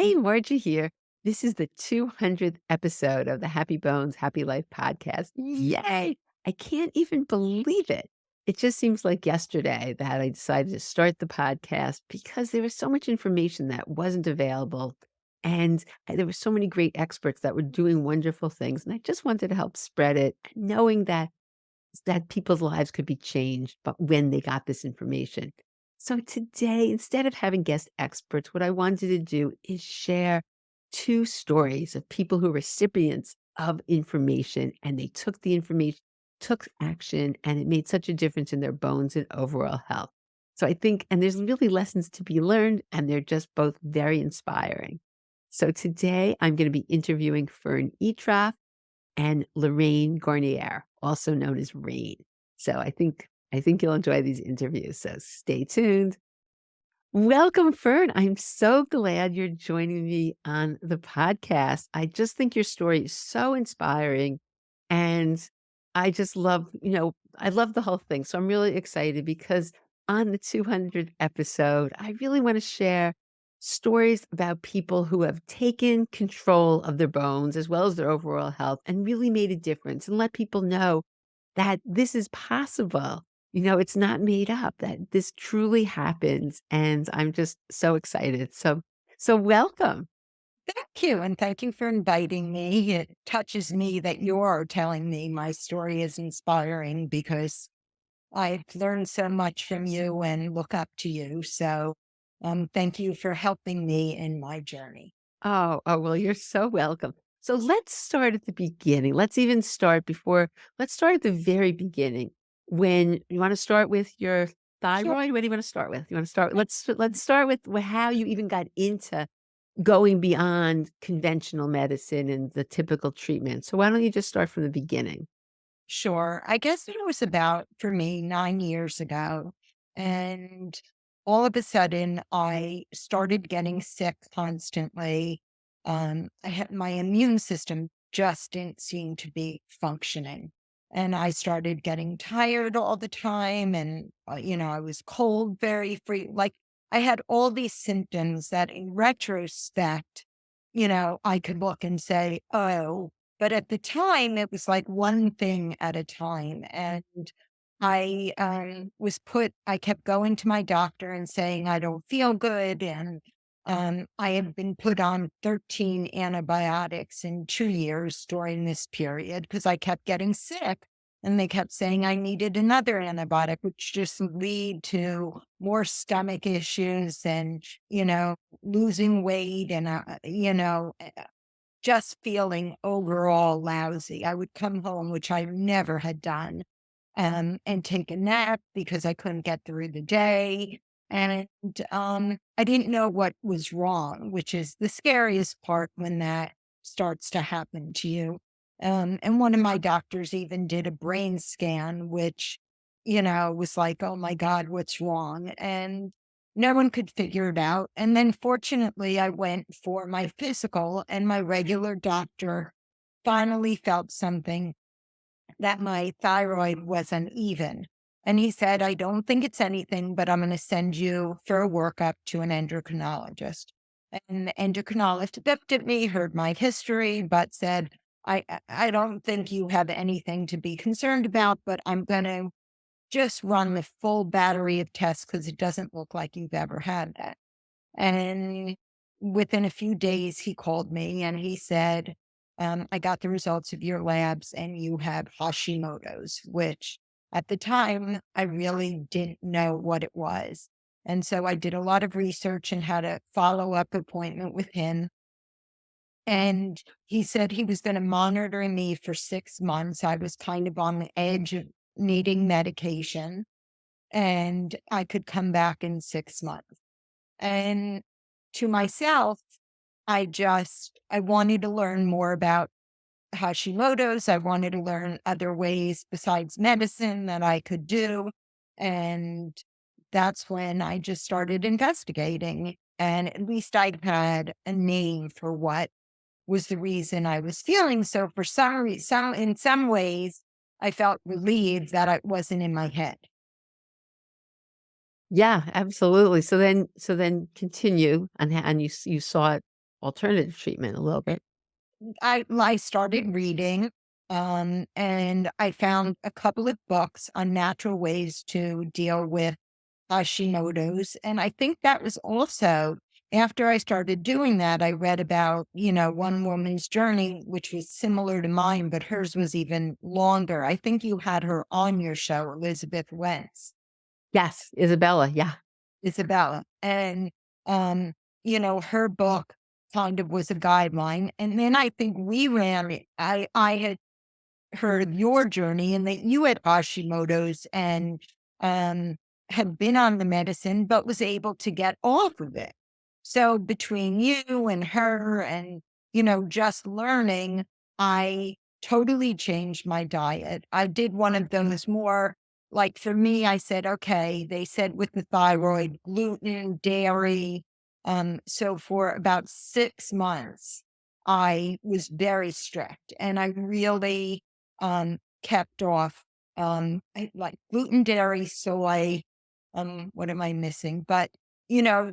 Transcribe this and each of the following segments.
Hey, Margie here. This is the 200th episode of the Happy Bones, Happy Life podcast. Yay! I can't even believe it. It just seems like yesterday that I decided to start the podcast because there was so much information that wasn't available. And there were so many great experts that were doing wonderful things. And I just wanted to help spread it, knowing that people's lives could be changed, but when they got this information. So today, instead of having guest experts, what I wanted to do is share two stories of people who are recipients of information and they took the information, took action, and it made such a difference in their bones and overall health. So I think, and there's really lessons to be learned, and they're just both very inspiring. So today I'm going to be interviewing Fern and Lorraine Garnier, also known as Rain. So I think you'll enjoy these interviews. So stay tuned. Welcome, Fern. I'm so glad you're joining me on the podcast. I just think your story is so inspiring. And I just love, I love the whole thing. So I'm really excited because on the 200th episode, I really want to share stories about people who have taken control of their bones as well as their overall health and really made a difference and let people know that this is possible. It's not made up, that this truly happens, and I'm just so excited. So welcome. Thank you, and thank you for inviting me. It touches me that you're telling me my story is inspiring because I've learned so much from you and look up to you. So, thank you for helping me in my journey. Oh, well, you're so welcome. So let's start at the beginning. Let's start at the very beginning. When you want to start with your Sure. thyroid, what do you want to start with? You want to start, let's start with how you even got into going beyond conventional medicine and the typical treatment. So why don't you just start from the beginning? Sure. I guess it was about, for me, 9 years ago. And all of a sudden, I started getting sick constantly. I had my immune system just didn't seem to be functioning. And I started getting tired all the time. And, I was cold very free. Like I had all these symptoms that in retrospect, I could look and say, oh, but at the time, it was like one thing at a time. And I kept going to my doctor and saying, I don't feel good. And I had been put on 13 antibiotics in 2 years during this period because I kept getting sick. And they kept saying I needed another antibiotic, which just lead to more stomach issues and, losing weight and, just feeling overall lousy. I would come home, which I never had done, and take a nap because I couldn't get through the day. And I didn't know what was wrong, which is the scariest part when that starts to happen to you. And one of my doctors even did a brain scan, which, was like, oh my God, what's wrong? And no one could figure it out. And then fortunately, I went for my physical, and my regular doctor finally felt something that my thyroid was uneven. And he said, I don't think it's anything, but I'm going to send you for a workup to an endocrinologist. And the endocrinologist looked at me, heard my history, but said, I don't think you have anything to be concerned about, but I'm going to just run the full battery of tests because it doesn't look like you've ever had that. And within a few days, he called me and he said, I got the results of your labs and you have Hashimoto's, which at the time I really didn't know what it was. And so I did a lot of research and had a follow up appointment with him. And he said he was going to monitor me for 6 months. I was kind of on the edge of needing medication and I could come back in 6 months. And to myself, I wanted to learn more about Hashimoto's. I wanted to learn other ways besides medicine that I could do. And that's when I just started investigating. And at least I had a name for what was the reason I was feeling. So for in some ways, I felt relieved that I wasn't in my head. Yeah, absolutely. So then continue and you saw it. alternative treatment a little bit. I started reading, and I found a couple of books on natural ways to deal with Hashimoto's. And I think that was also after I started doing that, I read about, one woman's journey, which was similar to mine, but hers was even longer. I think you had her on your show, Elizabeth Wentz. Yes, Isabella, yeah. Isabella. And, um, her book kind of was a guideline. And then I think we ran it. I had heard your journey and that you had Hashimoto's and um, had been on the medicine, but was able to get off of it. So between you and her and, just learning, I totally changed my diet. I did one of those more like for me, I said, okay, they said with the thyroid, gluten, dairy. So for about 6 months, I was very strict and I really kept off like gluten, dairy, soy. What am I missing? But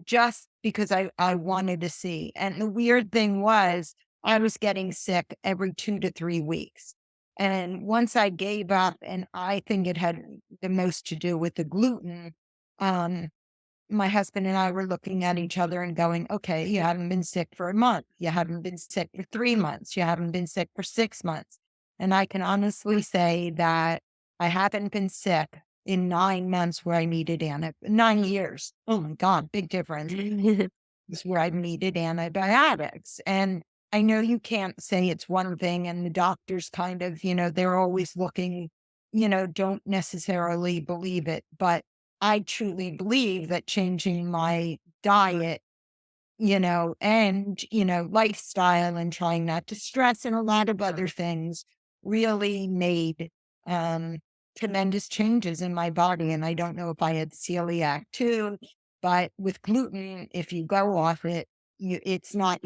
just because I wanted to see. And the weird thing was I was getting sick every 2 to 3 weeks. And once I gave up, and I think it had the most to do with the gluten, um, my husband and I were looking at each other and going, okay, you haven't been sick for a month. You haven't been sick for 3 months. You haven't been sick for 6 months. And I can honestly say that I haven't been sick in 9 months where I needed 9 years. Oh my God, big difference is where I've needed antibiotics. And I know you can't say it's one thing, and the doctors kind of, they're always looking, don't necessarily believe it. But I truly believe that changing my diet, and, lifestyle and trying not to stress and a lot of other things really made um, tremendous changes in my body. And I don't know if I had celiac too, but with gluten, if you go off it, you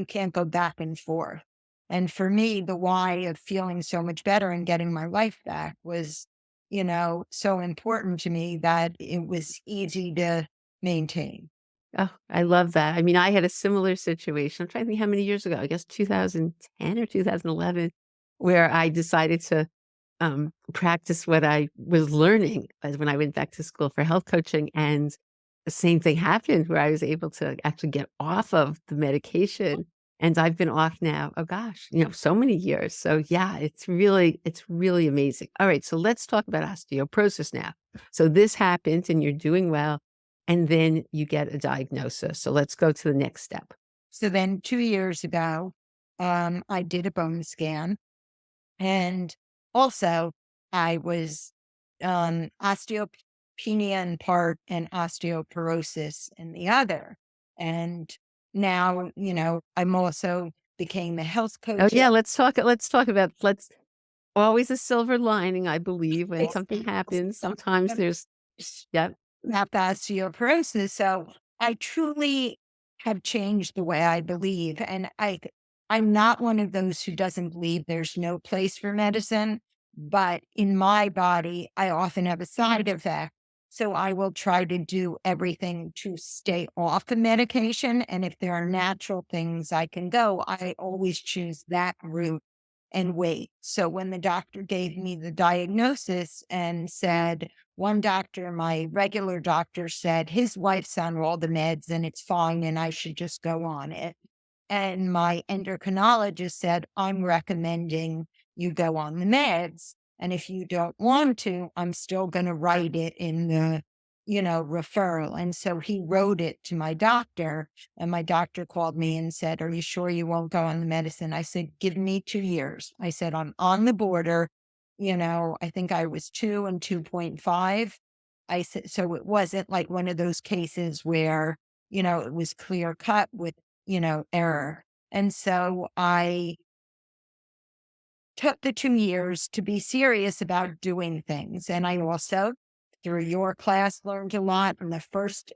can't go back and forth. And for me, the why of feeling so much better and getting my life back was, so important to me that it was easy to maintain. Oh, I love that. I mean, I had a similar situation. I'm trying to think how many years ago, I guess 2010 or 2011, where I decided to practice what I was learning as when I went back to school for health coaching. And the same thing happened where I was able to actually get off of the medication. And I've been off now, oh gosh, so many years. So yeah, it's really amazing. All right. So let's talk about osteoporosis now. So this happened and you're doing well. And then you get a diagnosis. So let's go to the next step. So then 2 years ago, I did a bone scan. And also, I was osteopenia in part and osteoporosis in the other. And now, I'm also became a health Oh coach. yeah, let's talk about let's always a silver lining, I believe, when something happens. Sometimes there's yep. Have osteoporosis. So I truly have changed the way I believe. And I'm not one of those who doesn't believe there's no place for medicine, but in my body, I often have a side effect. So I will try to do everything to stay off the medication. And if there are natural things I can go, I always choose that route and wait. So when the doctor gave me the diagnosis and said, one doctor, my regular doctor, said his wife's on all the meds and it's fine and I should just go on it. And my endocrinologist said, I'm recommending you go on the meds. And if you don't want to, I'm still going to write it in the, referral. And so he wrote it to my doctor. And my doctor called me and said, are you sure you won't go on the medicine? I said, give me 2 years. I said, I'm on the border. I think I was 2 and 2.5. I said, so it wasn't like one of those cases where, it was clear cut with error. And so I took the 2 years to be serious about doing things. And I also, through your class, learned a lot.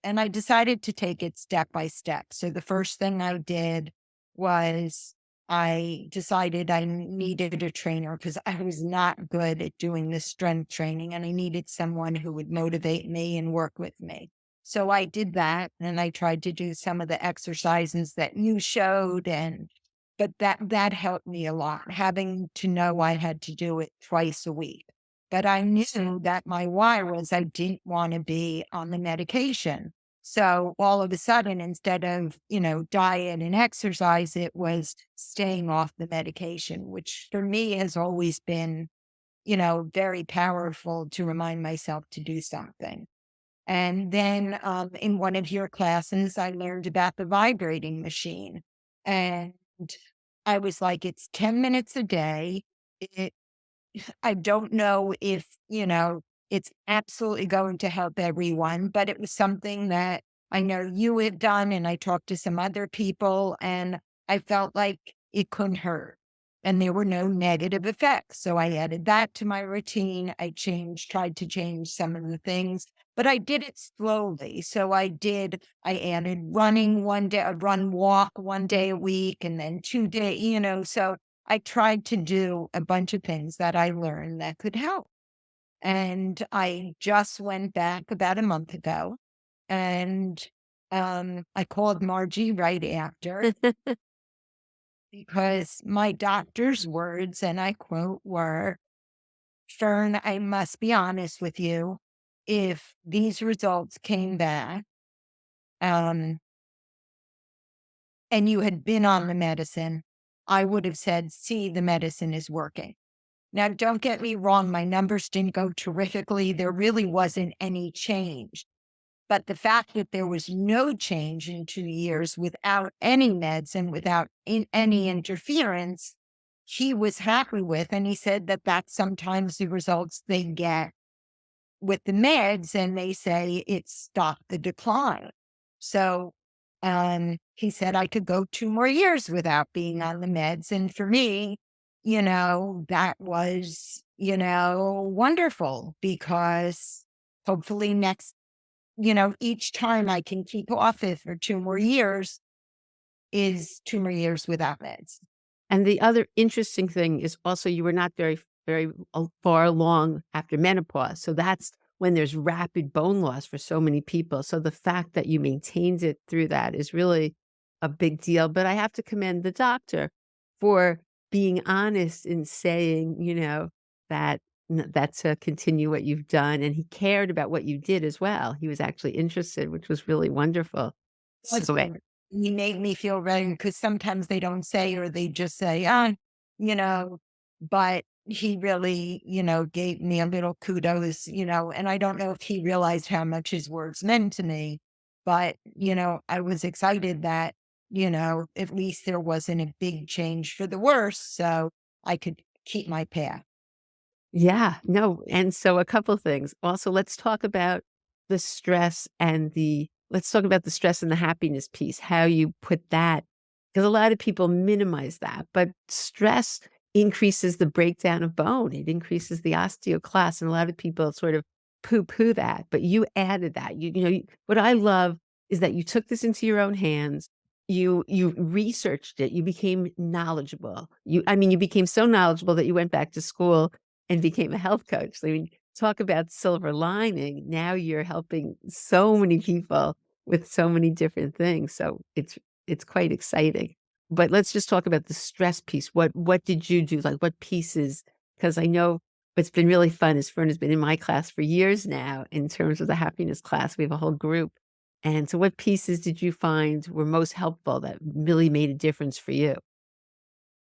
And I decided to take it step by step. So the first thing I did was I decided I needed a trainer because I was not good at doing the strength training and I needed someone who would motivate me and work with me. So I did that, and I tried to do some of the exercises that you showed, and but that helped me a lot, having to know I had to do it twice a week. But I knew that my why was I didn't want to be on the medication. So all of a sudden, instead of, diet and exercise, it was staying off the medication, which for me has always been, very powerful to remind myself to do something. And then in one of your classes, I learned about the vibrating machine. And I was like, it's 10 minutes a day. It, I don't know if, it's absolutely going to help everyone, but it was something that I know you had done. And I talked to some other people, and I felt like it couldn't hurt. And there were no negative effects. So I added that to my routine. Tried to change some of the things, but I did it slowly. I added running one day, a run walk one day a week, and then 2 day, so I tried to do a bunch of things that I learned that could help. And I just went back about a month ago, and I called Margie right after because my doctor's words, and I quote, were, Fern, I must be honest with you. If these results came back, um, and you had been on the medicine, I would have said, see, the medicine is working. Now, don't get me wrong, my numbers didn't go terrifically. There really wasn't any change. But the fact that there was no change in 2 years without any meds and without any interference, he was happy with. And he said that that's sometimes the results they get with the meds, and they say it stopped the decline. So he said I could go 2 more years without being on the meds. And for me, that was, wonderful because hopefully each time I can keep off it for 2 more years is 2 more years without meds. And the other interesting thing is also you were not very far along after menopause. So that's when there's rapid bone loss for so many people. So the fact that you maintained it through that is really a big deal. But I have to commend the doctor for being honest in saying, that that to continue what you've done. And he cared about what you did as well. He was actually interested, which was really wonderful. Was So good. He made me feel better because sometimes they don't say, or they just say, you know, but he really, gave me a little kudos, and I don't know if he realized how much his words meant to me, but, I was excited that, at least there wasn't a big change for the worse. So I could keep my path. yeah, no, and so a couple things. Also, let's talk about the stress and the happiness piece, how you put that, because a lot of people minimize that, but stress increases the breakdown of bone. It increases the osteoclast, and a lot of people sort of poo-poo that, but you added that. What I love is that you took this into your own hands. You researched it. You became knowledgeable. You became so knowledgeable that you went back to school and became a health coach. So, I mean, talk about silver lining. Now you're helping so many people with so many different things. So it's quite exciting. But let's just talk about the stress piece. What did you do? Like what pieces? Because I know what's been really fun is Fern has been in my class for years now in terms of the happiness class. We have a whole group. And so what pieces did you find were most helpful that really made a difference for you?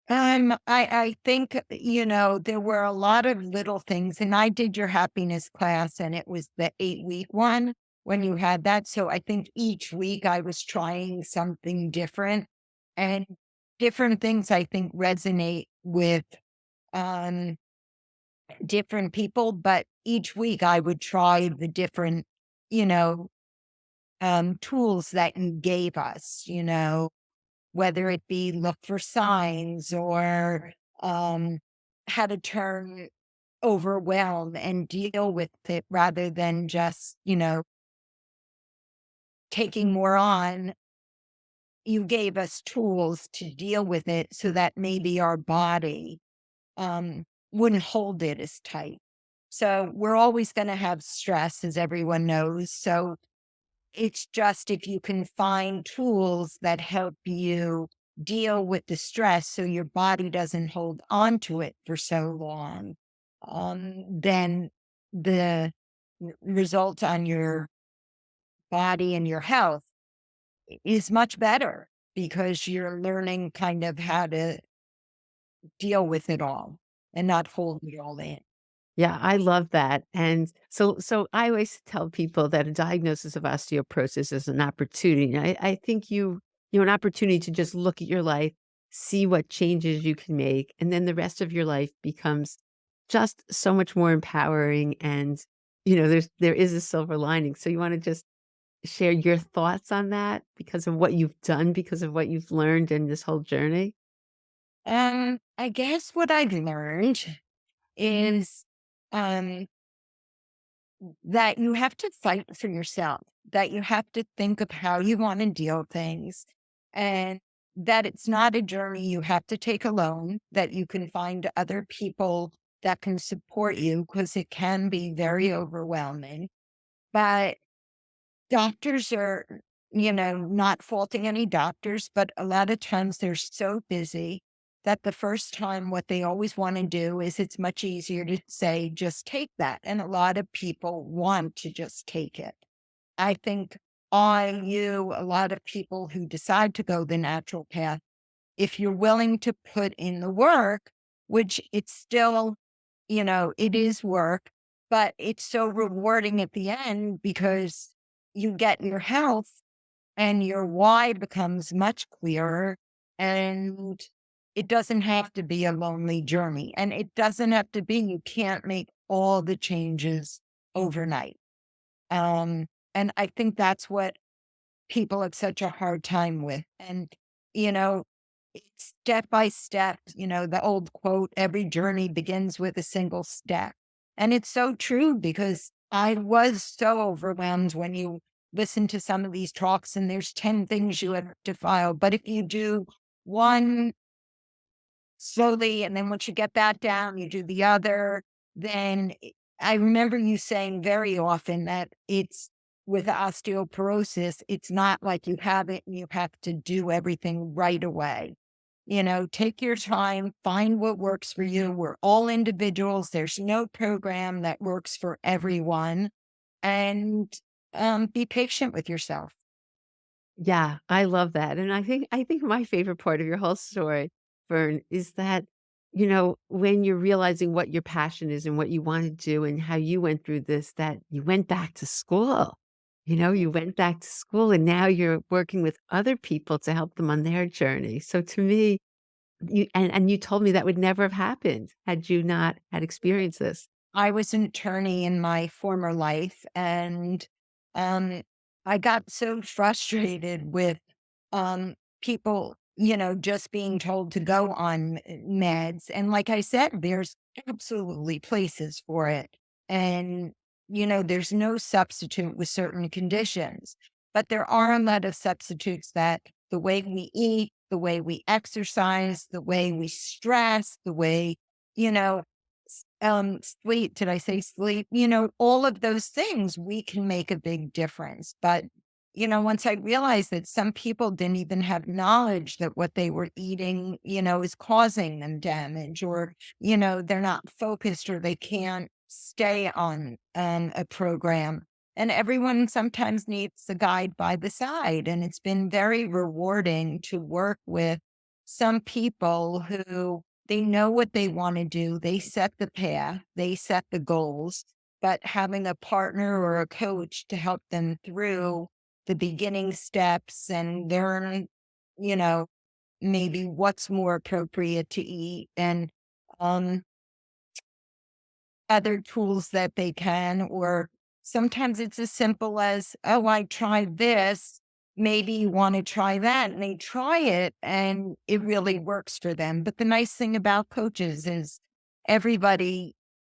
I think, there were a lot of little things, and I did your happiness class, and it was the 8 week one when you had that. So I think each week I was trying something different, and different things I think resonate with um different people, but each week I would try the different, you know, tools that you gave us, whether it be look for signs or um, how to turn overwhelm and deal with it rather than just, taking more on. You gave us tools to deal with it so that maybe our body wouldn't hold it as tight. So we're always going to have stress, as everyone knows. So It's just if you can find tools that help you deal with the stress so your body doesn't hold on to it for so long, then the result on your body and your health is much better because you're learning kind of how to deal with it all and not hold it all in. Yeah, I love that, and so I always tell people that a diagnosis of osteoporosis is an opportunity. I think an opportunity to just look at your life, see what changes you can make, and then the rest of your life becomes just so much more empowering and, there is a silver lining. So you wanna just share your thoughts on that because of what you've done, because of what you've learned in this whole journey? I guess what I've learned is um, that you have to fight for yourself, that you have to think of how you want to deal with things, and that it's not a journey you have to take alone, that you can find other people that can support you because it can be very overwhelming. But doctors are, not faulting any doctors, but a lot of times they're so busy that the first time what they always want to do is it's much easier to say, just take that. And a lot of people want to just take it. I think a lot of people who decide to go the natural path, if you're willing to put in the work, which it's still, it is work, but it's so rewarding at the end because you get your health and your why becomes much clearer. And it doesn't have to be a lonely journey. And it doesn't have to be, you can't make all the changes overnight. Um, and I think that's what people have such a hard time with. And, you know, it's step by step, the old quote, every journey begins with a single step. And it's so true because I was so overwhelmed when you listen to some of these talks and there's 10 things you have to file. But if you do one slowly, and then once you get that down, you do the other. Then I remember you saying very often that it's with osteoporosis, it's not like you have it and you have to do everything right away. Take your time, find what works for you. We're all individuals. There's no program that works for everyone. And be patient with yourself. Yeah, I love that, and I think my favorite part of your whole story, Fern, is that, when you're realizing what your passion is and what you wanna do and how you went through this, that you went back to school. You went back to school and now you're working with other people to help them on their journey. So to me, you told me that would never have happened had you not had experienced this. I was an attorney in my former life, and um, I got so frustrated with people, just being told to go on meds. And like I said, there's absolutely places for it. And, there's no substitute with certain conditions, but there are a lot of substitutes that the way we eat, the way we exercise, the way we stress, the way, you know, sleep, did I say sleep? All of those things, we can make a big difference. But, once I realized that some people didn't even have knowledge that what they were eating, is causing them damage, or, they're not focused or they can't stay on a program. And everyone sometimes needs a guide by the side. And it's been very rewarding to work with some people who they know what they want to do. They set the path, they set the goals, but having a partner or a coach to help them through the beginning steps and learn, you know, maybe what's more appropriate to eat and um, other tools that they can, or sometimes it's as simple as, oh, I tried this. Maybe you want to try that. And they try it and it really works for them. But the nice thing about coaches is everybody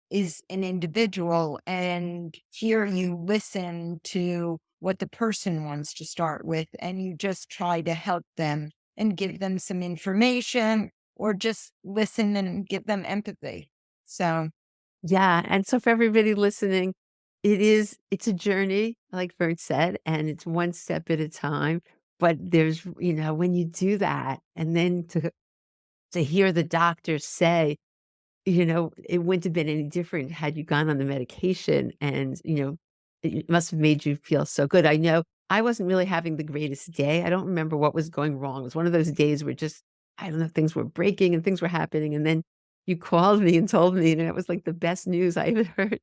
is an individual. And here you listen to what the person wants to start with, and you just try to help them and give them some information or just listen and give them empathy. So, Yeah, and so for everybody listening, it's a journey, like Fern said, and it's one step at a time. But there's, when you do that, and then to hear the doctors say, it wouldn't have been any different had you gone on the medication and, it must have made you feel so good. I know I wasn't really having the greatest day. I don't remember what was going wrong. It was one of those days where just, I don't know, things were breaking and things were happening. And then you called me and told me, and it was like the best news I ever heard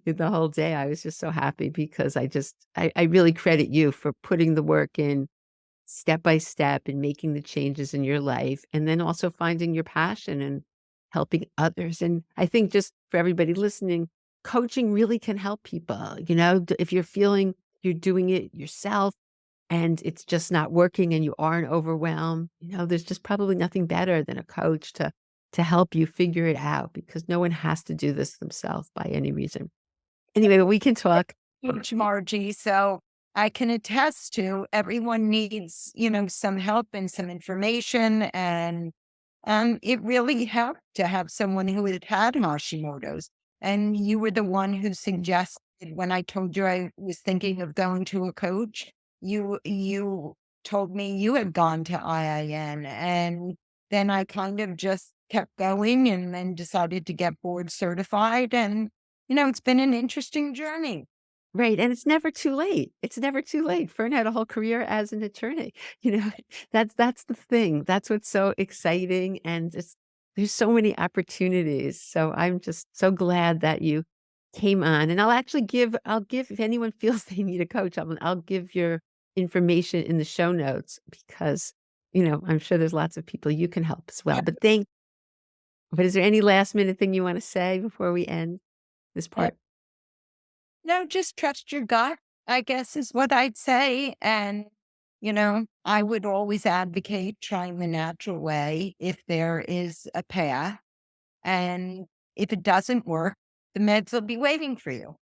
the whole day. I was just so happy because I really credit you for putting the work in step by step and making the changes in your life, and then also finding your passion and helping others. And I think just for everybody listening, coaching really can help people. If you're feeling you're doing it yourself and it's just not working and you aren't overwhelmed, there's just probably nothing better than a coach to help you figure it out, because no one has to do this themselves by any reason. Anyway, we can talk. Huge, Margie. So I can attest to everyone needs, some help and some information. And it really helped to have someone who had Hashimoto's. And you were the one who suggested when I told you I was thinking of going to a coach, you told me you had gone to IIN. And then I kind of just kept going and then decided to get board certified. And, it's been an interesting journey. Right, and it's never too late. It's never too late. Fern had a whole career as an attorney, you know? That's the thing. That's what's so exciting, and there's so many opportunities. So I'm just so glad that you came on, and I'll give if anyone feels they need a coach, I'll give your information in the show notes because, I'm sure there's lots of people you can help as well. But is there any last minute thing you wanna say before we end this Uh, part? No, just trust your gut, I guess is what I'd say. And, I would always advocate trying the natural way if there is a path. And if it doesn't work, the meds will be waiting for you.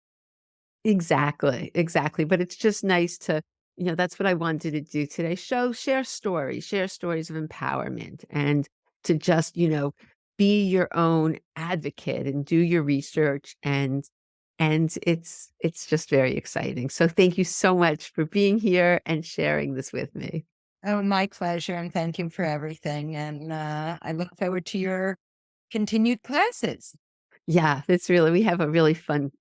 Exactly, exactly, but it's just nice to that's what I wanted to do today, share stories of empowerment and to just, be your own advocate and do your research, and it's just very exciting. So thank you so much for being here and sharing this with me. Oh, my pleasure. And thank you for everything. And I look forward to your continued classes. Yeah, we have a really fun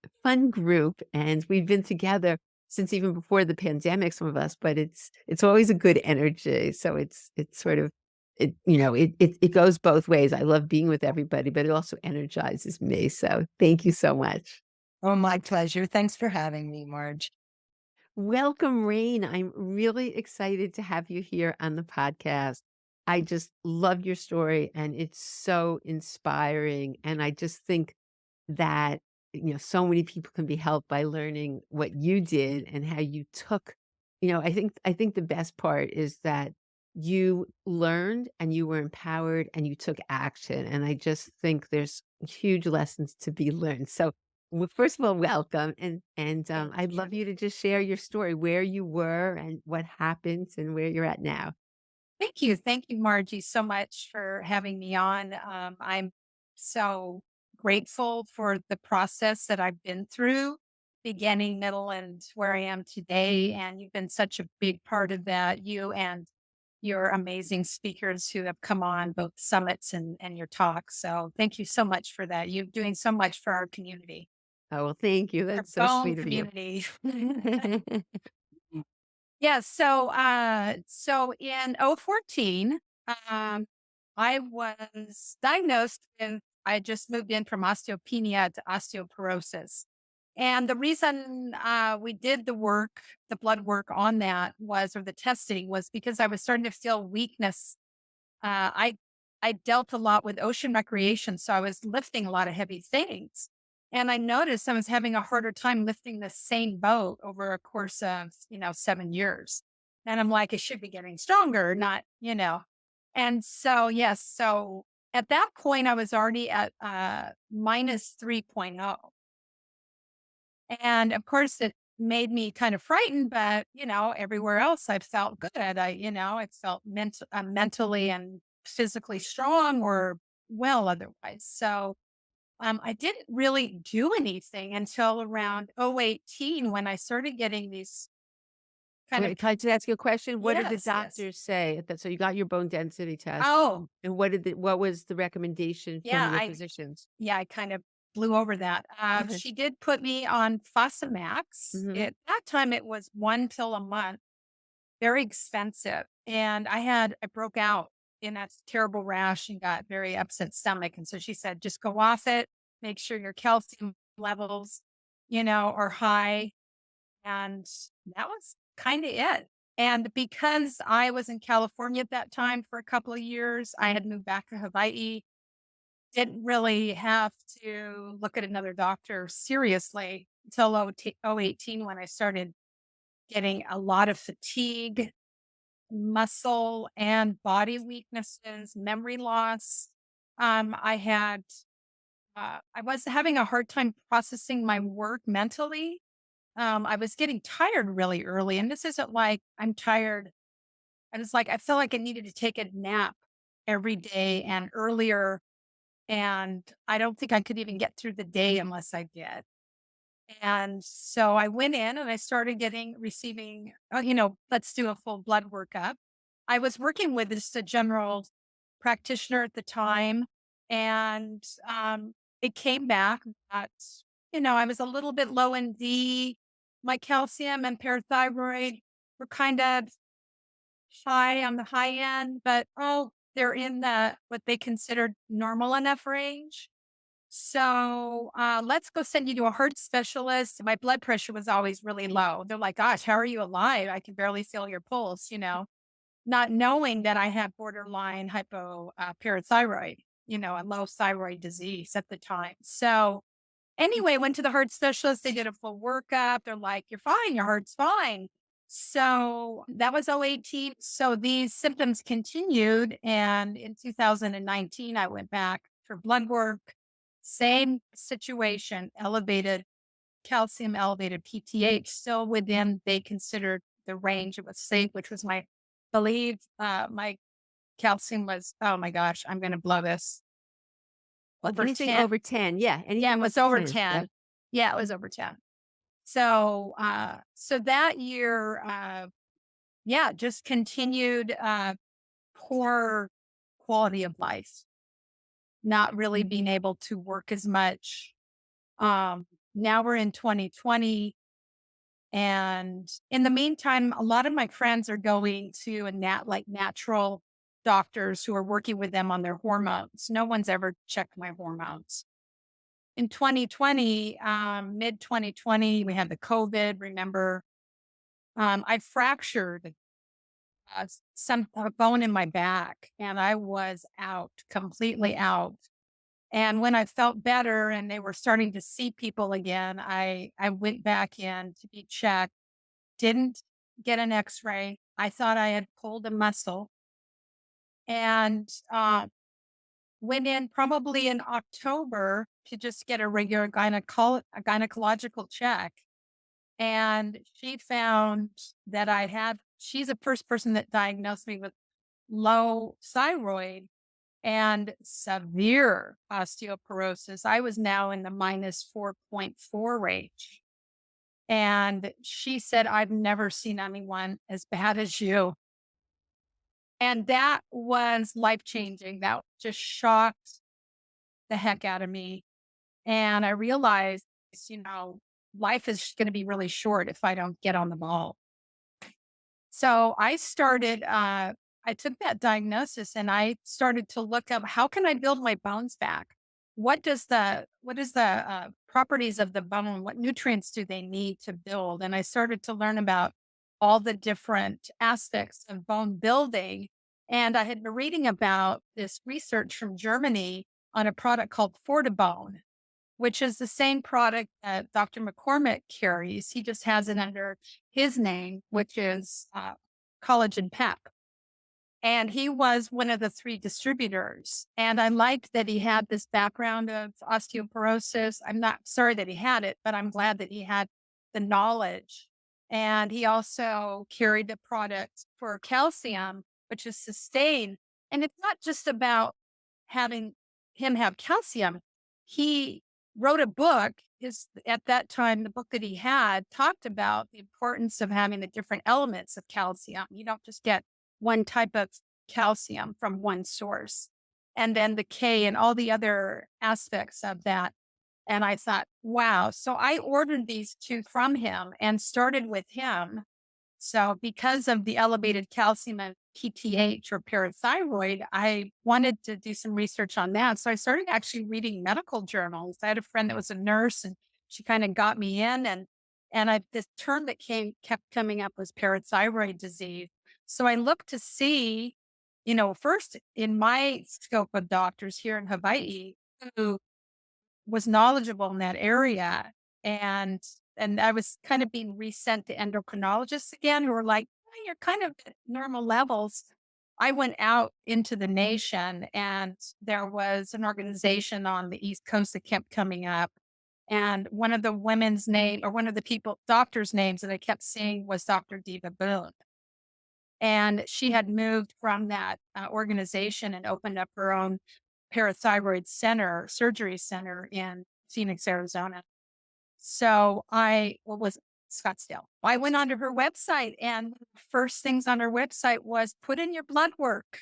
group, and we've been together since even before the pandemic, some of us, but it's always a good energy. So it's sort of it goes both ways. I love being with everybody, but it also energizes me. So thank you so much. Oh, my pleasure. Thanks for having me, Marge. Welcome, Rain. I'm really excited to have you here on the podcast. I just love your story and it's so inspiring. And I just think that, so many people can be helped by learning what you did and how you took, I think the best part is that you learned and you were empowered and you took action. And I just think there's huge lessons to be learned. So well, first of all, welcome, and Thank I'd you. love you to just share your story, where you were and what happened and where you're at now. Thank you. Thank you, Margie, so much for having me on. I'm so grateful for the process that I've been through, beginning, middle, and where I am today. And you've been such a big part of that, you and your amazing speakers who have come on both summits and your talks. So thank you so much for that. You're doing so much for our community, Oh, well, thank you. our That's so bone sweet of you. community. Yeah, so in 014, um, I was diagnosed and I just moved in from osteopenia to osteoporosis. And the reason we did the blood work on that was, or the testing was because I was starting to feel weakness. uh, I I dealt a lot with ocean recreation, so I was lifting a lot of heavy things. And I noticed I was having a harder time lifting the same boat over a course of, 7 years. And I'm like, it should be getting stronger, not. And so, yes, so at that point, I was already at minus 3.0. And of course, it made me kind of frightened, but everywhere else I felt good. I felt mentally and physically strong or well otherwise. So I didn't really do anything until around 018 when I started getting these kind of Wait, can I just ask you a question? What did the yes, yes. doctors say at that so you got your bone density test, Oh, and what was the recommendation from yeah, your physicians? I kind of blew over that. Okay. She did put me on Fosamax. Mhm. At that time, it was one pill a month, very expensive. And I broke out in that terrible rash and got very upset stomach. And so she said, just go off it, make sure your calcium levels, are high. And that was kind of it. And because I was in California at that time for a couple of years, I had moved back to Hawaii, didn't really have to look at another doctor seriously until 018 when I started getting a lot of fatigue, muscle and body weaknesses, memory loss. I had, I was having a hard time processing my work mentally. I was getting tired really early, and this isn't like I'm tired. I was like, I felt like I needed to take a nap every day and earlier. And I don't think I could even get through the day unless I did. And so I went in and I started receiving, let's do a full blood workup. I was working with just a general practitioner at the time. And it came back that, I was a little bit low in D. My calcium and parathyroid were kind of high on the high end, but they're in what they considered normal enough range. So let's go send you to a heart specialist. My blood pressure was always really low. They're like, gosh, how are you alive? I can barely feel your pulse, not knowing that I had borderline hypoparathyroid, a low thyroid disease at the time. So anyway, went to the heart specialist. They did a full workup. They're like, you're fine. Your heart's fine. So that was 018. So these symptoms continued. And in 2019, I went back for blood work. Same situation, elevated calcium, elevated PTH, still within they considered the range it was safe, which was believe my calcium was, oh my gosh, I'm going to blow this over Anything 10. over 10, yeah, Yeah, it anything was over over 10, yep. 10. Yeah, it was over 10. So, so that year, yeah, just continued, poor quality of life, not really being able to work as much. Now we're in 2020. And in the meantime, a lot of my friends are going to like natural doctors who are working with them on their hormones. No one's ever checked my hormones. In 2020, mid 2020, we had the COVID. Remember, I fractured some a bone in my back, and I was out, completely out. And when I felt better, and they were starting to see people again, I went back in to be checked. Didn't get an X-ray. I thought I had pulled a muscle, and went in probably in October to just get a regular a gynecological check. And she found that she's the first person that diagnosed me with low thyroid and severe osteoporosis. I was now in the minus 4.4 range. And she said, I've never seen anyone as bad as you. And that was life changing. That just shocked the heck out of me. And I realized, you know, life is going to be really short if I don't get on the ball. So I took that diagnosis and I started to look up how can I build my bones back? What is the properties of the bone? What nutrients do they need to build? And I started to learn about all the different aspects of bone building. And I had been reading about this research from Germany on a product called Fortibone, which is the same product that Dr. McCormick carries. He just has it under his name, which is Collagen Pep. And he was one of the three distributors. And I liked that he had this background of osteoporosis. I'm not sorry that he had it, but I'm glad that he had the knowledge. And he also carried the product for calcium, which is sustained. And it's not just about having him have calcium. he wrote a book. At that time, the book that he had talked about the importance of having the different elements of calcium. You don't just get one type of calcium from one source, and then the K and all the other aspects of that. And I thought, wow. So I ordered these two from him and started with him. So because of the elevated calcium and PTH or parathyroid, I wanted to do some research on that. So I started actually reading medical journals. I had a friend that was a nurse and she kind of got me in, and this term that kept coming up was parathyroid disease. So I looked to see, first in my scope of doctors here in Hawaii who was knowledgeable in that area. And I was kind of being resent to endocrinologists again who were like, "Oh, you're kind of at normal levels." I went out into the nation and there was an organization on the East Coast that kept coming up. And one of the women's name or one of the doctors' names that I kept seeing was Dr. Diva Boone. And she had moved from that organization and opened up her own parathyroid surgery center in Phoenix, Arizona. So what was it? Scottsdale. I went onto her website, and the first things on her website was put in your blood work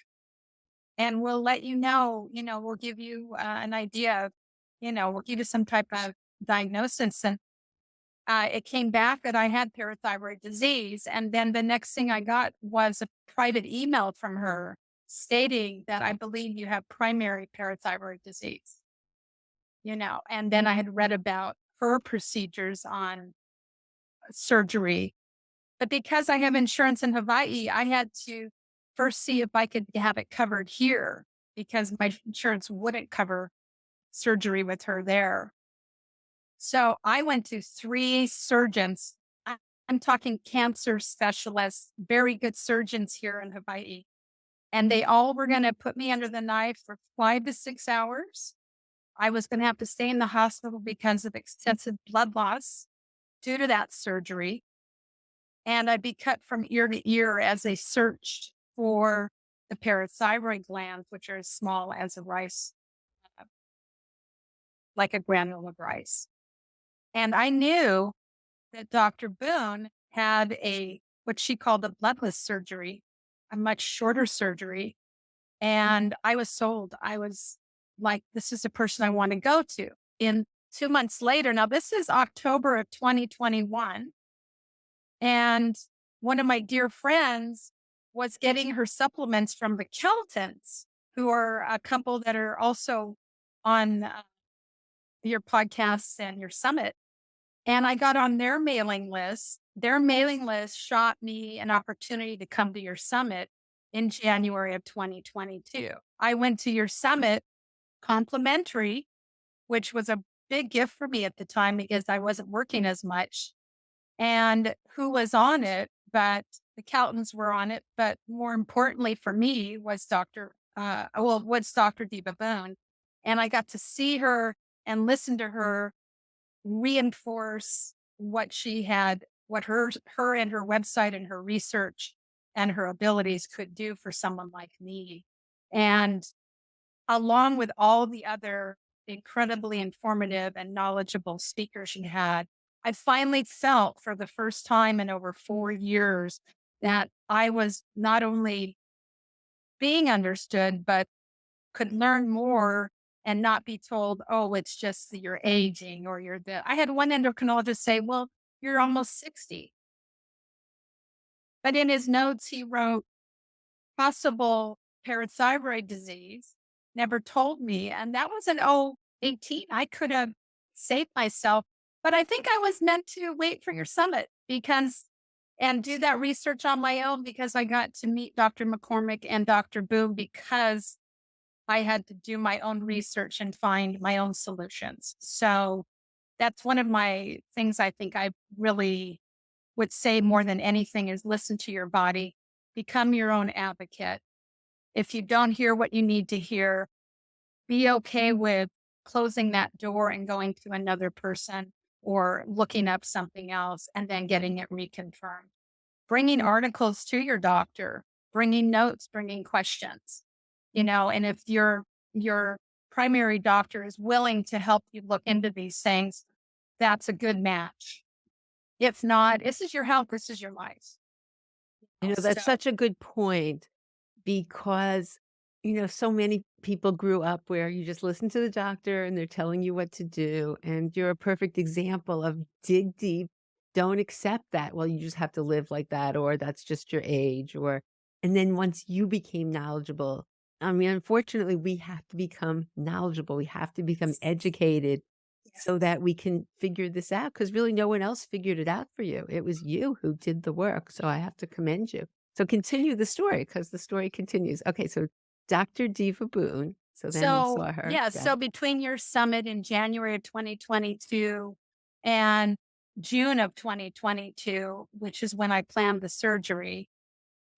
and we'll let you know, we'll give you an idea of, we'll give you some type of diagnosis. And it came back that I had parathyroid disease. And then the next thing I got was a private email from her stating that I believe you have primary parathyroid disease, and then I had read about her procedures on surgery. But because I have insurance in Hawaii, I had to first see if I could have it covered here because my insurance wouldn't cover surgery with her there. So I went to 3 surgeons. I- I'm talking cancer specialists, very good surgeons here in Hawaii. And they all were going to put me under the knife for 5 to 6 hours. I was going to have to stay in the hospital because of extensive blood loss due to that surgery. And I'd be cut from ear to ear as they searched for the parathyroid glands, which are as small as a rice, uh, like a granule of rice. And I knew that Dr. Boone had what she called a bloodless surgery, a much shorter surgery. And I was sold. I was like, this is a person I want to go to. In 2 months later, now this is October of 2021. And one of my dear friends was getting her supplements from the Keltons, who are a couple that are also on your podcasts and your summit. And I got on their mailing list. Their mailing list shot me an opportunity to come to your summit in January of 2022. I went to your summit complimentary, which was a big gift for me at the time because I wasn't working as much. And who was on it, but the Caltons were on it. But more importantly for me was was Dr. Diva Boone. And I got to see her and listen to her reinforce what her and her website and her research and her abilities could do for someone like me. And along with all the other incredibly informative and knowledgeable speakers she had, I finally felt for the first time in over 4 years that I was not only being understood, but could learn more and not be told, oh, it's just that you're aging or you're the. I had one endocrinologist say, well, you're almost 60. But in his notes, he wrote possible parathyroid disease, never told me. And that was in 18. I could have saved myself, but I think I was meant to wait for your summit and do that research on my own because I got to meet Dr. McCormick and Dr. Boone because I had to do my own research and find my own solutions. So that's one of my things I think I really would say more than anything is listen to your body, become your own advocate. If you don't hear what you need to hear, be okay with closing that door and going to another person or looking up something else and then getting it reconfirmed. Bringing articles to your doctor, bringing notes, bringing questions, and if your primary doctor is willing to help you look into these things, that's a good match. If not, this is your health, this is your life. That's So such a good point because, so many people grew up where you just listen to the doctor and they're telling you what to do. And you're a perfect example of dig deep. Don't accept that. Well, you just have to live like that, or that's just your age, and then once you became knowledgeable, I mean, unfortunately, we have to become knowledgeable. We have to become educated yes. so that we can figure this out, because really no one else figured it out for you. It was you who did the work, so I have to commend you. So continue the story, because the story continues. Okay, so Dr. Diva Boone, so then you So saw her. yeah, Got so it. between your summit in January of 2022 and June of 2022, which is when I planned the surgery,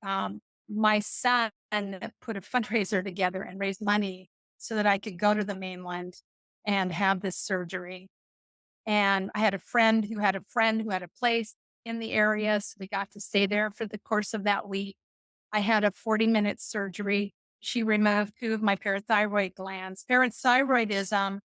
my son put a fundraiser together and raised money so that I could go to the mainland and have this surgery. And I had a friend who had a friend who had a place in the area. So we got to stay there for the course of that week. I had a 40-minute surgery. She removed two of my parathyroid glands. Parathyroidism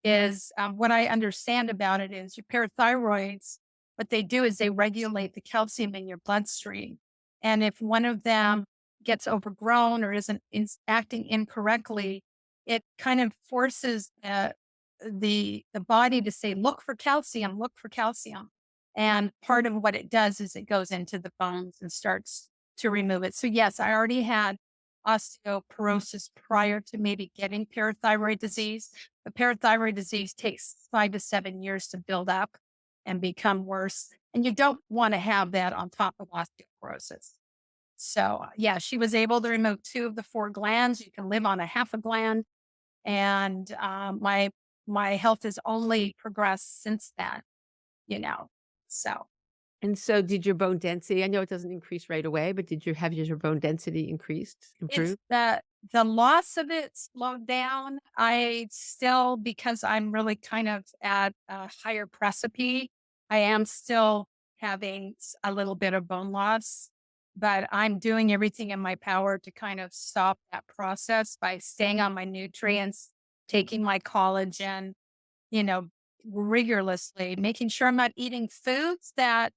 is what I understand about it is your parathyroids, what they do is they regulate the calcium in your bloodstream. And if one of them gets overgrown or isn't acting incorrectly, it kind of forces the body to say, look for calcium, look for calcium. And part of what it does is it goes into the bones and starts to remove it. So yes, I already had osteoporosis prior to maybe getting parathyroid disease. But parathyroid disease takes 5 to 7 years to build up and become worse. And you don't want to have that on top of osteoporosis. So, yeah, she was able to remove two of the four glands. You can live on a half a gland. And my health has only progressed since then, you know. So And so did your bone density, I know it doesn't increase right away, but did you have your bone density increased, it's improved? the loss of it slowed down. I still, because I'm really kind of at a higher precipice, I am still having a little bit of bone loss, but I'm doing everything in my power to kind of stop that process by staying on my nutrients, taking my collagen, you know, rigorously, making sure I'm not eating foods that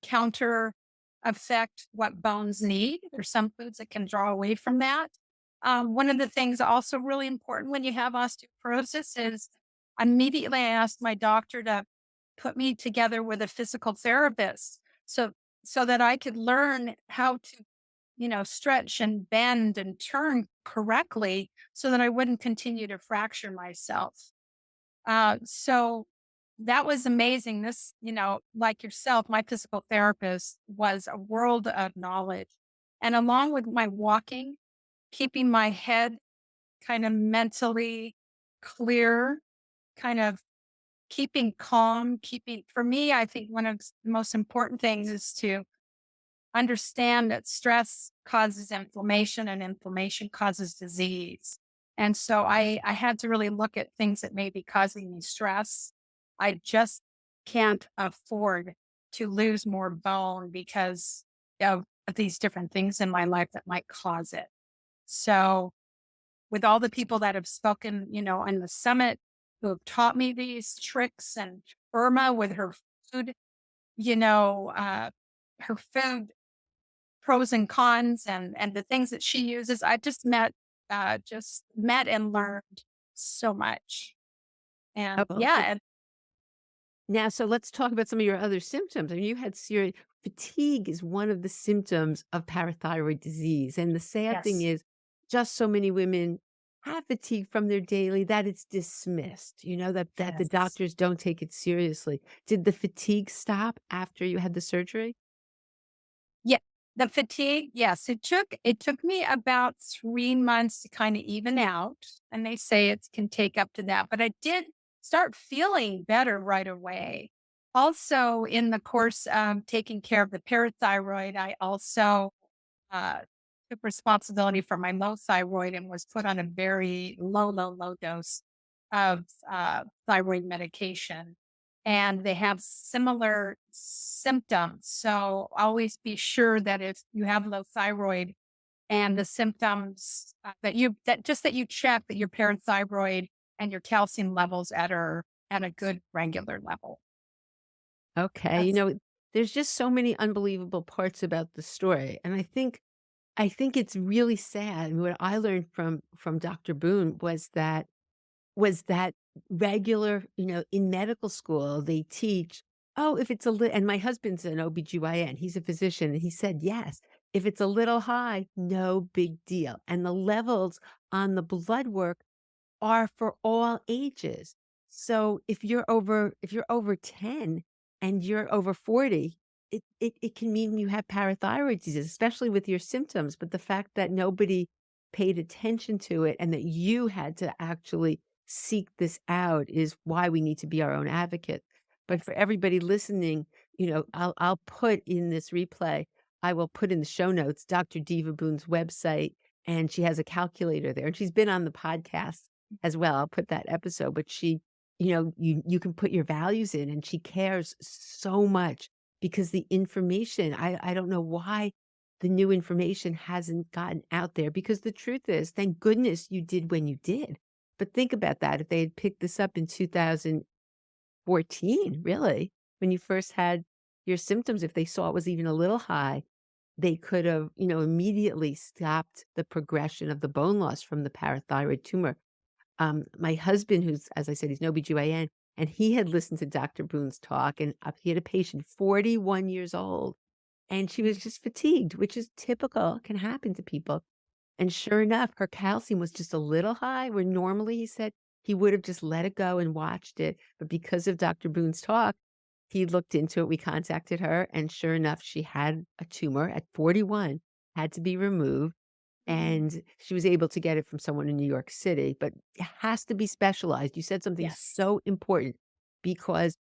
counter affect what bones need. There's some foods that can draw away from that. One of the things also really important when you have osteoporosis is immediately I asked my doctor to put me together with a physical therapist so that I could learn how to, stretch and bend and turn correctly so that I wouldn't continue to fracture myself. So that was amazing. This, like yourself, my physical therapist was a world of knowledge. And along with my walking, keeping my head kind of mentally clear, kind of keeping calm, for me, I think one of the most important things is to understand that stress causes inflammation and inflammation causes disease. And so I had to really look at things that may be causing me stress. I just can't afford to lose more bone because of these different things in my life that might cause it. So with all the people that have spoken, in the summit who have taught me these tricks, and Irma with her food, her food pros and cons and the things that she uses. I just met and learned so much. Oh, And okay. yeah, and Now, so let's talk about some of your other symptoms. I mean, you had serious fatigue is one of the symptoms of parathyroid disease. And the sad thing yes, is, just so many women have fatigue from their daily that it's dismissed, that the yes. doctors don't take it seriously. Did the fatigue stop after you had the surgery? Yeah, the fatigue, yes, it took me about 3 months to kind of even out. And they say it can take up to that, but I did start feeling better right away. Also, in the course of taking care of the parathyroid, I also uh, took responsibility for my low thyroid and was put on a very low, low, low dose of thyroid medication. And they have similar symptoms. So always be sure that if you have low thyroid and the symptoms that you check that your parathyroid and your calcium levels are at a good regular level. Okay, That's there's just so many unbelievable parts about the story, and I think it's really sad. And what I learned from Dr. Boone was that regular, in medical school, they teach, oh, if it's a little, and my husband's an OB-GYN, he's a physician, and he said, yes, if it's a little high, no big deal. And the levels on the blood work are for all ages. So if you're over 10 and you're over 40, it can mean you have parathyroid disease, especially with your symptoms. But the fact that nobody paid attention to it and that you had to actually seek this out is why we need to be our own advocate. But for everybody listening, I'll put in this replay, I will put in the show notes Dr. Diva Boone's website, and she has a calculator there. And she's been on the podcast as well. I'll put that episode, but you can put your values in, and she cares so much because the information, I don't know why the new information hasn't gotten out there, because the truth is, thank goodness you did when you did. But think about that. If they had picked this up in 2014, really, when you first had your symptoms, if they saw it was even a little high, they could have, immediately stopped the progression of the bone loss from the parathyroid tumor. My husband, who's, as I said, he's an OB-GYN, and he had listened to Dr. Boone's talk, and he had a patient, 41 years old, and she was just fatigued, which is typical, can happen to people. And sure enough, her calcium was just a little high, where normally he said he would have just let it go and watched it. But because of Dr. Boone's talk, he looked into it. We contacted her, and sure enough, she had a tumor at 41, had to be removed, and she was able to get it from someone in New York City, but it has to be specialized. You said something yes. so important, because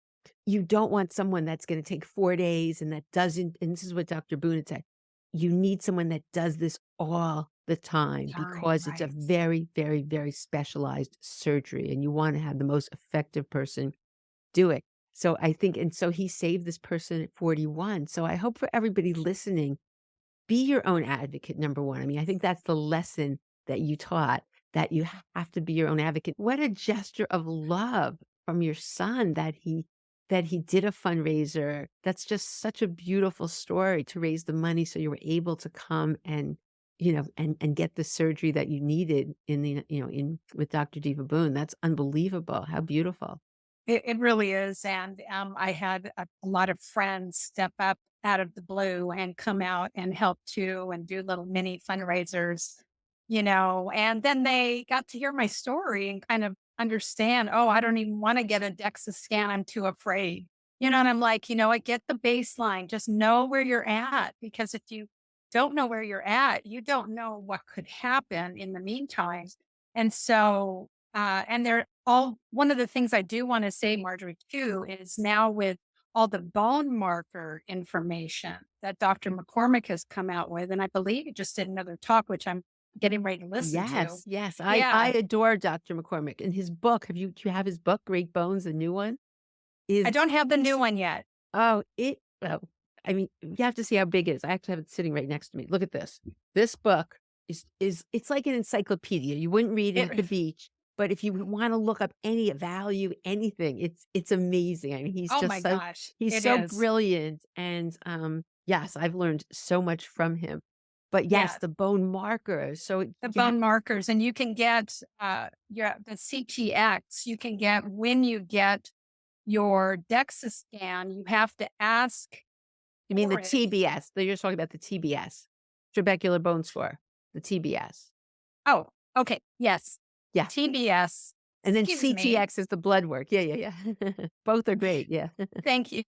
you don't want someone that's gonna take 4 days and that doesn't, and this is what Dr. Boone had said, you need someone that does this all the time, Time, because it's a right. very, very, very specialized surgery, and you wanna have the most effective person do it. So I think, and so he saved this person at 41. So I hope for everybody listening, be your own advocate, number one. I mean, I think that's the lesson that you taught, that you have to be your own advocate. What a gesture of love from your son that he did a fundraiser. That's just such a beautiful story, to raise the money so you were able to come and, and get the surgery that you needed in with Dr. Diva Boone. That's unbelievable. How beautiful. It really is, and, I had a lot of friends step up out of the blue and come out and help too and do little mini fundraisers, and then they got to hear my story and kind of understand, "Oh, I don't even wanna get a DEXA scan, I'm too afraid." And I'm like, "You know what? Get the baseline, just know where you're at, because if you don't know where you're at, you don't know what could happen in the meantime." And so, and they're all one of the things I do want to say, Marjorie, too, is now with all the bone marker information that Dr. McCormick has come out with, and I believe he just did another talk, which I'm getting ready to listen to. Yes, yes. I Yeah, adore Dr. McCormick, and his book. Do you have his book, Great Bones, the new one? I Is don't have the new one yet. Oh, I mean, you have to see how big it is. I actually have it sitting right next to me. Look at this. This book is it's like an encyclopedia. You wouldn't read it It, at the beach, but if you want to look up any value, anything, it's amazing. I mean, oh my gosh, he's it so is. brilliant, and yes, I've learned so much from him. But yes, Yeah, the bone markers. So the yeah, bone markers, and you can get the CTX. You can get when you get your DEXA scan. You have to ask you mean the for it. TBS? You're talking about the TBS, trabecular bone score, the TBS. Oh, okay. Yes. The Yeah. TBS. And then Excuse me. CTX is the blood work. Yeah, yeah, yeah. Both are great, yeah. Thank you.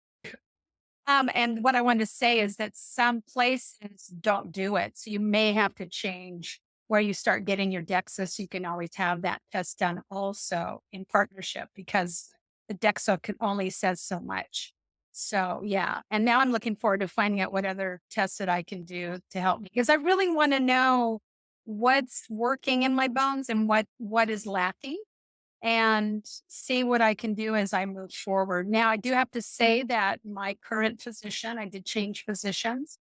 And what I wanted to say is that some places don't do it. So you may have to change where you start getting your DEXA, so you can always have that test done also in partnership, because the DEXA can only says so much. So yeah. And now I'm looking forward to finding out what other tests that I can do to help me, because I really want to know what's working in my bones and what is lacking, and see what I can do as I move forward. Now, I do have to say that my current physician, I did change physicians.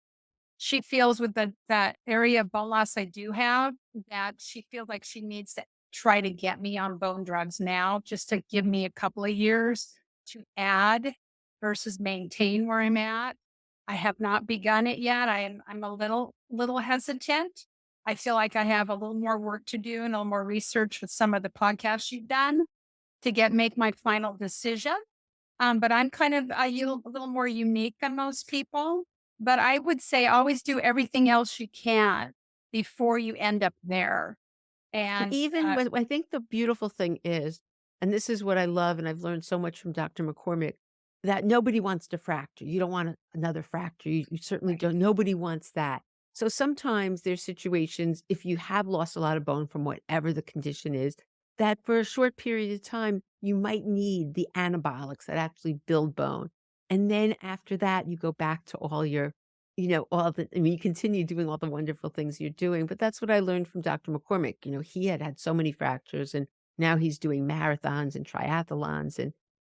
she feels with that area of bone loss I do have, that she feels like she needs to try to get me on bone drugs now just to give me a couple of years to add versus maintain where I'm at. I have not begun it yet. I'm a little hesitant. I feel like I have a little more work to do and a little more research with some of the podcasts you've done to make my final decision. But I'm kind of a little more unique than most people. But I would say always do everything else you can before you end up there. But And even when I think the beautiful thing is, and this is what I love, and I've learned so much from Dr. McCormick, that nobody wants to fracture. You don't want another fracture. You certainly right, don't. Nobody wants that. So sometimes there's situations, if you have lost a lot of bone from whatever the condition is, that for a short period of time, you might need the anabolics that actually build bone. And then after that, you go back to all your all the I mean, you continue doing all the wonderful things you're doing, but that's what I learned from Dr. McCormick. He had had so many fractures, and now he's doing marathons and triathlons,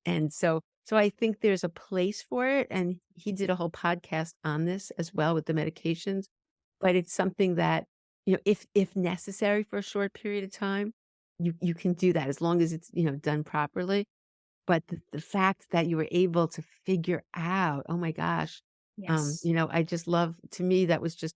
and so I think there's a place for it, and he did a whole podcast on this as well with the medications, but it's something that, if necessary for a short period of time, you can do that as long as it's, done properly. But the fact that you were able to figure out, oh my gosh, yes, I just love to me, that was just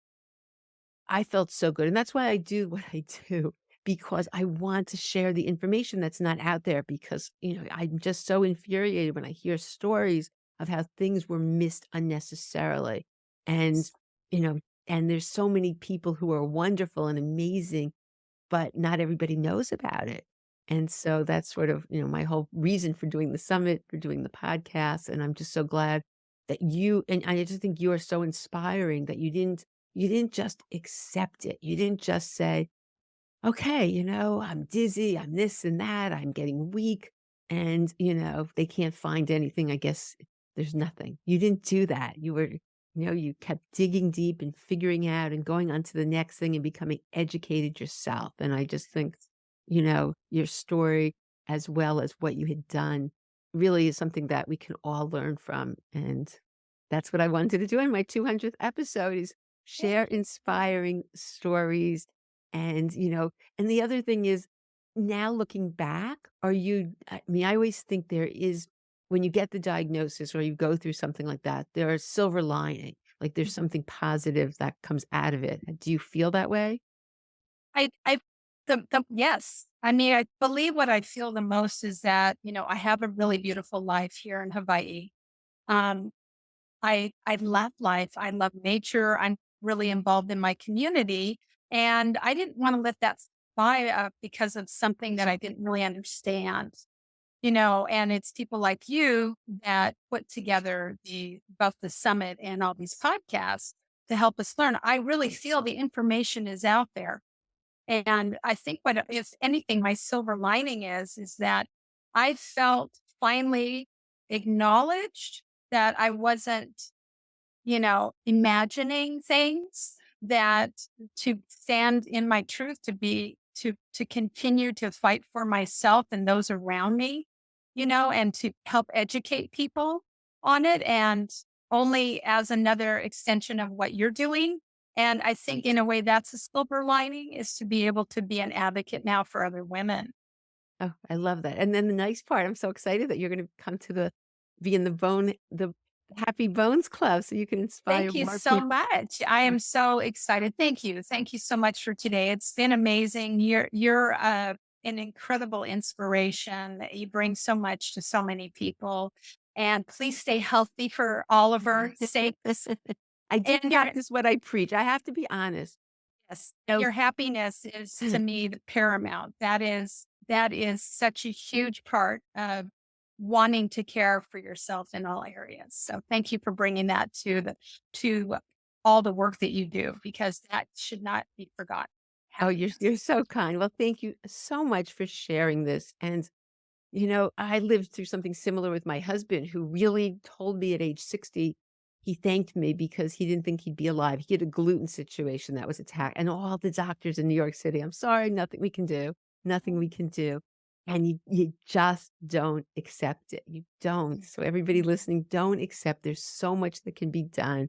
I felt so good, and that's why I do what I do, because I want to share the information that's not out there because, I'm just so infuriated when I hear stories of how things were missed unnecessarily. And, you know, and there's so many people who are wonderful and amazing, but not everybody knows about it. And so that's sort of, my whole reason for doing the summit, for doing the podcast. And I'm just so glad that and I just think you are so inspiring that you didn't just accept it. You didn't just say, okay, I'm dizzy, I'm this and that, I'm getting weak. And, if they can't find anything, I guess there's nothing. You didn't do that. You kept digging deep and figuring out and going on to the next thing and becoming educated yourself. And I just think, your story as well as what you had done really is something that we can all learn from. And that's what I wanted to do in my 200th episode is share thank you. inspiring stories and the other thing is, now looking back, I mean, I always think there is when you get the diagnosis or you go through something like that, there are silver lining, like there's something positive that comes out of it. Do you feel that way? I the yes. I mean, I believe what I feel the most is that, I have a really beautiful life here in Hawaii. Um, I love life. I love nature. I'm really involved in my community, and I didn't want to let that by because of something that I didn't really understand. And it's people like you that put together both the summit and all these podcasts to help us learn. I really feel the information is out there. And I think what, if anything, my silver lining is that I felt finally acknowledged that I wasn't, imagining things, that to stand in my truth, to continue to fight for myself and those around me, and to help educate people on it. And only as another extension of what you're doing. And I think in a way that's a silver lining is to be able to be an advocate now for other women. Oh, I love that. And then the nice part, I'm so excited that you're going to come to be in the Happy Bones Club so you can inspire Thank you more so people. much. I am so excited. Thank you. Thank you so much for today. It's been amazing. You're an incredible inspiration. You bring so much to so many people. And please stay healthy for all of our sakes. I do And practice what I preach. I have to be honest. yes, No, your happiness is to me the paramount. That is such a huge part of wanting to care for yourself in all areas. So thank you for bringing that to all the work that you do because that should not be forgotten. oh, you're Happiness. so kind. Well, thank you so much for sharing this. And I lived through something similar with my husband who really told me at age 60, he thanked me because he didn't think he'd be alive. He had a gluten situation that was attacked, and all the doctors in New York City, I'm sorry, nothing we can do, nothing we can do. And you just don't accept it. You don't. So everybody listening, don't accept. There's so much that can be done.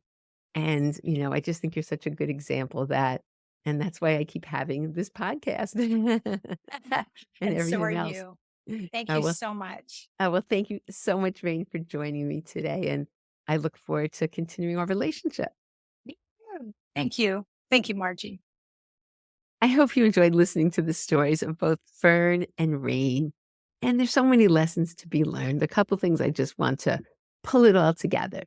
And, I just think you're such a good example of that. And that's why I keep having this podcast and And so are everything else. you. Thank Oh, you well, so much. thank you so much, Rain, for joining me today. And I look forward to continuing our relationship. Yeah. Thank you. Thank you, Margie. I hope you enjoyed listening to the stories of both Fern and Rain. And there's so many lessons to be learned. A couple things I just want to pull it all together.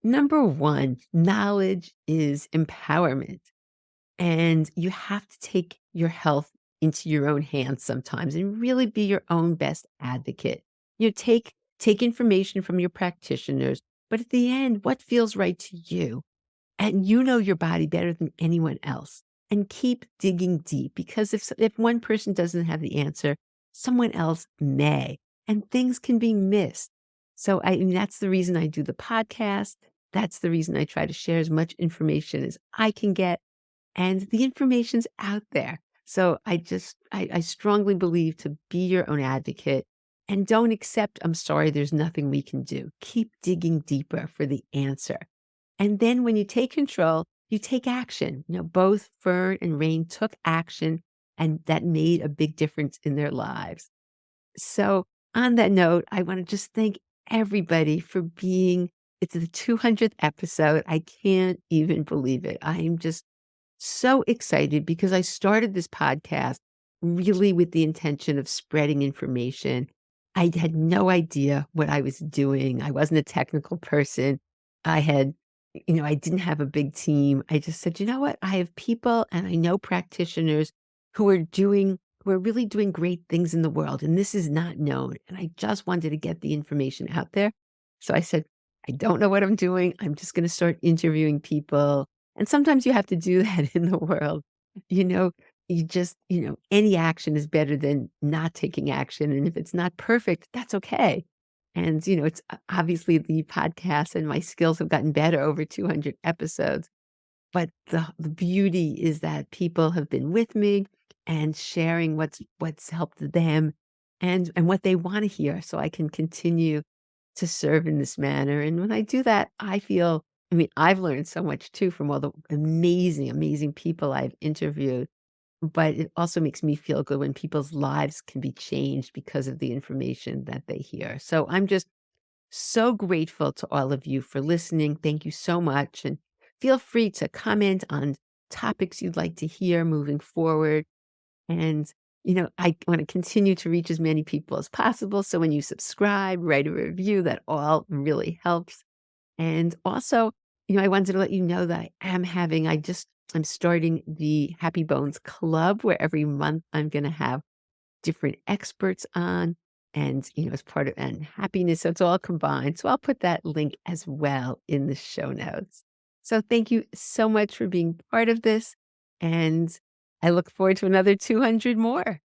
Number one, knowledge is empowerment. And you have to take your health into your own hands sometimes and really be your own best advocate. Take information from your practitioners, but at the end, what feels right to you? And you know your body better than anyone else. And keep digging deep because if one person doesn't have the answer, someone else may, and things can be missed. So that's the reason I do the podcast. That's the reason I try to share as much information as I can get, and the information's out there. So I strongly believe to be your own advocate and don't accept, I'm sorry, there's nothing we can do. Keep digging deeper for the answer. And then when you take control, you take action. Both Fern and Rain took action, and that made a big difference in their lives. So, on that note, I want to just thank everybody for it's the 200th episode. I can't even believe it. I'm just so excited because I started this podcast really with the intention of spreading information. I had no idea what I was doing. I wasn't a technical person. I had, I didn't have a big team. I just said, you know what? I have people and I know practitioners who are really doing great things in the world. And this is not known. And I just wanted to get the information out there. So I said, I don't know what I'm doing. I'm just going to start interviewing people, and sometimes you have to do that in the world. You know, any action is better than not taking action. And if it's not perfect, that's okay. And, it's obviously the podcast and my skills have gotten better over 200 episodes. But the beauty is that people have been with me and sharing what's helped them and what they want to hear so I can continue to serve in this manner. And when I do that, I've learned so much too from all the amazing, amazing people I've interviewed, but it also makes me feel good when people's lives can be changed because of the information that they hear. So I'm just so grateful to all of you for listening. Thank you so much. And feel free to comment on topics you'd like to hear moving forward. And, I want to continue to reach as many people as possible. So when you subscribe, write a review, that all really helps. And also, I wanted to let you know that I'm starting the Happy Bones Club where every month I'm going to have different experts on and, as part of and happiness. So it's all combined. So I'll put that link as well in the show notes. So thank you so much for being part of this. And I look forward to another 200 more.